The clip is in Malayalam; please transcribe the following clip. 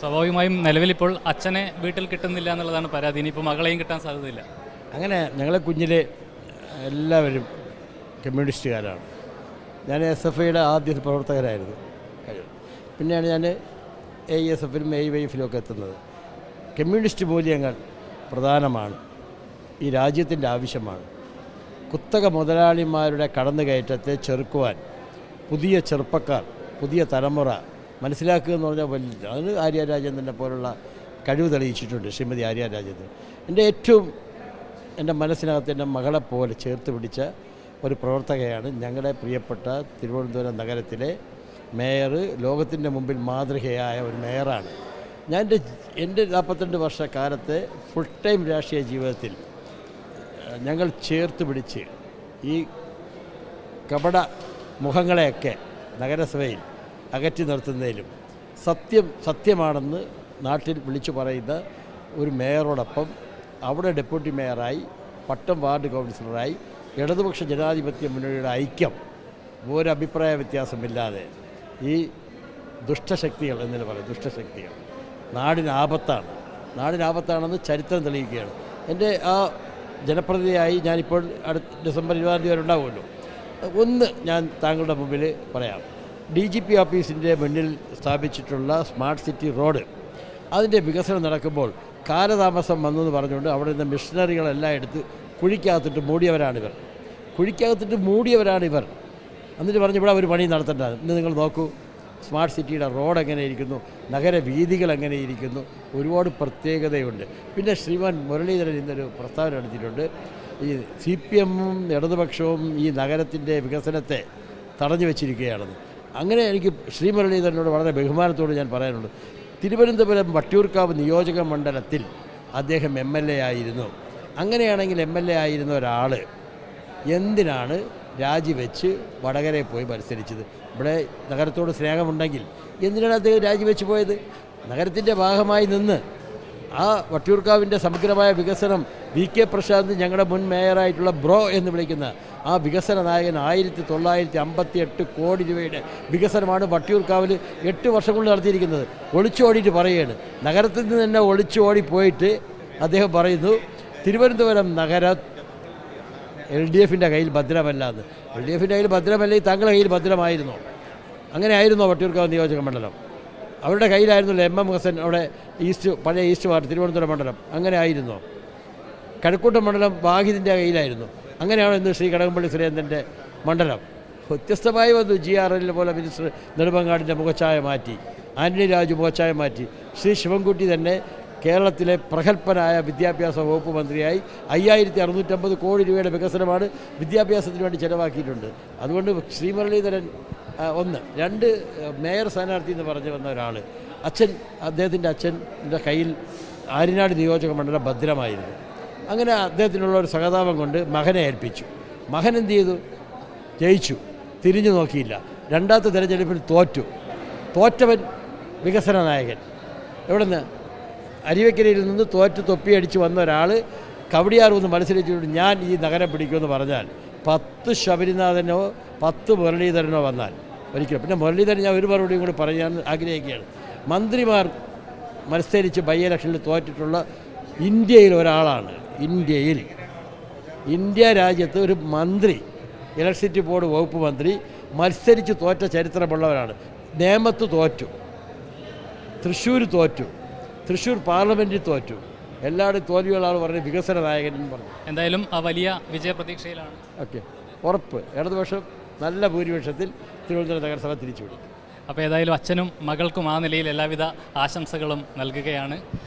സ്വാഭാവികമായും നിലവിലിപ്പോൾ അച്ഛനെ വീട്ടിൽ കിട്ടുന്നില്ല എന്നുള്ളതാണ് പരാതി. ഇനിയിപ്പോൾ മകളെയും കിട്ടാൻ സാധ്യതയില്ല. അങ്ങനെ ഞങ്ങളെ കുഞ്ഞിലെ എല്ലാവരും കമ്മ്യൂണിസ്റ്റുകാരാണ്. ഞാൻ SFIയുടെ ആദ്യ പ്രവർത്തകരായിരുന്നു. പിന്നെയാണ് ഞാൻ ASFലും AYFലും ഒക്കെ എത്തുന്നത്. കമ്മ്യൂണിസ്റ്റ് മൂല്യങ്ങൾ പ്രധാനമാണ്, ഈ രാജ്യത്തിൻ്റെ ആവശ്യമാണ്. കുത്തക മുതലാളിമാരുടെ കടന്നുകയറ്റത്തെ ചെറുക്കുവാൻ പുതിയ ചെറുപ്പക്കാർ, പുതിയ തലമുറ മനസ്സിലാക്കുക എന്ന് പറഞ്ഞാൽ വലിയ, അതിന് ആര്യ രാജേന്ദ്രനെ പോലുള്ള കഴിവ് തെളിയിച്ചിട്ടുണ്ട് ശ്രീമതി ആര്യ രാജേന്ദ്രൻ. എൻ്റെ മനസ്സിനകത്ത് എൻ്റെ മകളെപ്പോലെ ചേർത്ത് പിടിച്ച ഒരു പ്രവർത്തകയാണ് ഞങ്ങളുടെ പ്രിയപ്പെട്ട തിരുവനന്തപുരം നഗരത്തിലെ മേയർ. ലോകത്തിൻ്റെ മുമ്പിൽ മാതൃകയായ ഒരു മേയറാണ്. ഞാൻ എൻ്റെ 42 വർഷക്കാലത്തെ ഫുൾ ടൈം രാഷ്ട്രീയ ജീവിതത്തിൽ ഞങ്ങൾ ചേർത്ത് പിടിച്ച് ഈ കപട മുഖങ്ങളെയൊക്കെ നഗരസഭയിൽ അകറ്റി നിർത്തുന്നതിലും സത്യമാണെന്ന് നാട്ടിൽ വിളിച്ചു പറയുന്ന ഒരു മേയറോടൊപ്പം അവിടെ ഡെപ്യൂട്ടി മേയറായി, പട്ടം വാർഡ് കൗൺസിലറായി ഇടതുപക്ഷ ജനാധിപത്യ മുന്നണിയുടെ ഐക്യം ഒരഭിപ്രായ വ്യത്യാസമില്ലാതെ ഈ ദുഷ്ടശക്തികൾ എന്ന് പറയും, ദുഷ്ടശക്തികൾ നാടിനാപത്താണെന്ന് ചരിത്രം തെളിയിക്കുകയാണ്. എൻ്റെ ആ ജനപ്രതിനിധിയായി ഞാനിപ്പോൾ ഡിസംബർ 20 വരെ ഉണ്ടാവുമല്ലോ. ഒന്ന് ഞാൻ താങ്കളുടെ മുമ്പിൽ പറയാം. DGP ഓഫീസിൻ്റെ മുന്നിൽ സ്ഥാപിച്ചിട്ടുള്ള സ്മാർട്ട് സിറ്റി റോഡ്, അതിൻ്റെ വികസനം നടക്കുമ്പോൾ കാലതാമസം വന്നെന്ന് പറഞ്ഞുകൊണ്ട് അവിടെ നിന്ന് മിഷനറികളെല്ലാം എടുത്ത് കുഴിക്കകത്തിട്ട് മൂടിയവരാണിവർ. എന്നിട്ട് പറഞ്ഞു ഇവിടെ ഒരു പണി നടത്തേണ്ട. ഇന്ന് നിങ്ങൾ നോക്കൂ, സ്മാർട്ട് സിറ്റിയുടെ റോഡ് എങ്ങനെ ഇരിക്കുന്നു, നഗരവീഥികൾ എങ്ങനെ ഇരിക്കുന്നു, ഒരുപാട് പ്രത്യേകതയുണ്ട്. പിന്നെ ശ്രീമാൻ മുരളീധരൻ ഇന്നൊരു പ്രസ്താവന നടത്തിയിട്ടുണ്ട്. ഈ CPMഉം ഇടതുപക്ഷവും ഈ നഗരത്തിൻ്റെ വികസനത്തെ തടഞ്ഞു വെച്ചിരിക്കുകയാണെന്ന്. അങ്ങനെ എനിക്ക് ശ്രീ മുരളീധരനോട് വളരെ ബഹുമാനത്തോട് ഞാൻ പറയാനുണ്ട്. തിരുവനന്തപുരം വട്ടിയൂർക്കാവ് നിയോജക മണ്ഡലത്തിൽ അദ്ദേഹം MLA ആയിരുന്നു. അങ്ങനെയാണെങ്കിൽ MLA ആയിരുന്ന ഒരാൾ എന്തിനാണ് രാജിവെച്ച് വടകരയിൽ പോയി മത്സരിച്ചത്? ഇവിടെ നഗരത്തോട് സ്നേഹമുണ്ടെങ്കിൽ എന്തിനാണ് അദ്ദേഹം രാജിവെച്ച് പോയത്? നഗരത്തിൻ്റെ ഭാഗമായി നിന്ന് ആ വട്ടിയൂർക്കാവിൻ്റെ സമഗ്രമായ വികസനം VK പ്രശാന്ത്, ഞങ്ങളുടെ മുൻ മേയറായിട്ടുള്ള ബ്രോ എന്ന് വിളിക്കുന്ന ആ വികസന നായകൻ 1958 കോടി രൂപയുടെ വികസനമാണ് വട്ടിയൂർക്കാവിൽ 8 വർഷം കൊണ്ട് നടത്തിയിരിക്കുന്നത്. ഒളിച്ചോടിയിട്ട് പറയുകയാണ്. നഗരത്തിൽ നിന്ന് തന്നെ ഒളിച്ചോടി പോയിട്ട് അദ്ദേഹം പറയുന്നു തിരുവനന്തപുരം നഗരം LDFിൻ്റെ കയ്യിൽ ഭദ്രമല്ല എന്ന്. LDFിൻ്റെ കയ്യിൽ ഭദ്രമല്ലെങ്കിൽ താങ്കളുടെ കയ്യിൽ ഭദ്രമായിരുന്നോ? അങ്ങനെ ആയിരുന്നോ വട്ടിയൂർക്കാവ് നിയോജക മണ്ഡലം? അവരുടെ കയ്യിലായിരുന്നല്ലോ MM ഹസൻ, അവിടെ പഴയ ഈസ്റ്റ് വാർഡ് തിരുവനന്തപുരം മണ്ഡലം. അങ്ങനെ ആയിരുന്നോ? കഴക്കൂട്ടം മണ്ഡലം വാഹിദിൻ്റെ കയ്യിലായിരുന്നു. അങ്ങനെയാണ് ഇന്ന് ശ്രീ കടകംപള്ളി സുരേന്ദ്രൻ്റെ മണ്ഡലം. വ്യത്യസ്തമായി വന്നു. GRL പോലെ മിനിസ്റ്റർ നെടുമങ്ങാടിൻ്റെ മുഖച്ഛായ മാറ്റി, ആന്റണി രാജു മുഖച്ഛായ മാറ്റി. ശ്രീ ശിവൻകുട്ടി തന്നെ കേരളത്തിലെ പ്രഗത്ഭനായ വിദ്യാഭ്യാസ വകുപ്പ് മന്ത്രിയായി 5650 കോടി രൂപയുടെ വികസനമാണ് വിദ്യാഭ്യാസത്തിന് വേണ്ടി ചിലവാക്കിയിട്ടുണ്ട്. അതുകൊണ്ട് ശ്രീ മുരളീധരൻ ഒന്ന്. 2, മേയർ സ്ഥാനാർത്ഥി എന്ന് പറഞ്ഞു വന്ന ഒരാൾ, അദ്ദേഹത്തിൻ്റെ അച്ഛൻ്റെ കയ്യിൽ ആര്യനാട് നിയോജക മണ്ഡലം ഭദ്രമായിരുന്നു. അങ്ങനെ അദ്ദേഹത്തിനുള്ള ഒരു സഹതാപം കൊണ്ട് മകനെ ഏൽപ്പിച്ചു. മകൻ എന്ത് ചെയ്തു? ജയിച്ചു, തിരിഞ്ഞു നോക്കിയില്ല. രണ്ടാമത്തെ തിരഞ്ഞെടുപ്പിൽ തോറ്റവൻ വികസന നായകൻ. എവിടെ നിന്ന്? അരുവിക്കരയിൽ നിന്ന് തോറ്റ് തൊപ്പിയടിച്ച് വന്ന ഒരാൾ കവടിയാർ ഒന്ന് മത്സരിച്ചുകൊണ്ട് ഞാൻ ഈ നഗരം പിടിക്കുമെന്ന് പറഞ്ഞാൽ 10 ശബരിനാഥനോ 10 മുരളീധരനോ വന്നാൽ ഒരിക്കലും. പിന്നെ മുരളീധരൻ ഞാൻ ഒരു മറുപടിയും കൂടി പറയാൻ ആഗ്രഹിക്കുകയാണ്. മന്ത്രിമാർ മത്സരിച്ച് ബൈ ഇലക്ഷനിൽ തോറ്റിട്ടുള്ള ഇന്ത്യയിൽ ഒരാളാണ്. ഇന്ത്യ രാജ്യത്ത് ഒരു മന്ത്രി, ഇലക്ട്രിസിറ്റി ബോർഡ് വകുപ്പ് മന്ത്രി മത്സരിച്ച് തോറ്റ ചരിത്രമുള്ളവരാണ്. നേമത്ത് തോറ്റു, തൃശ്ശൂർ പാർലമെൻറ്റിൽ തോറ്റു. എല്ലാവരും തോൽവിയുള്ള ആൾ പറഞ്ഞ് വികസന നായകൻ എന്ന് പറഞ്ഞു. എന്തായാലും ആ വലിയ വിജയപ്രതീക്ഷയിലാണ്. ഓക്കെ, ഉറപ്പ് ഇടതുപക്ഷം നല്ല ഭൂരിപക്ഷത്തിൽ തിരുവനന്തപുരം നഗരസഭ തിരിച്ചുവിടും. അപ്പോൾ ഏതായാലും അച്ഛനും മകൾക്കും ആ നിലയിൽ എല്ലാവിധ ആശംസകളും നൽകുകയാണ്.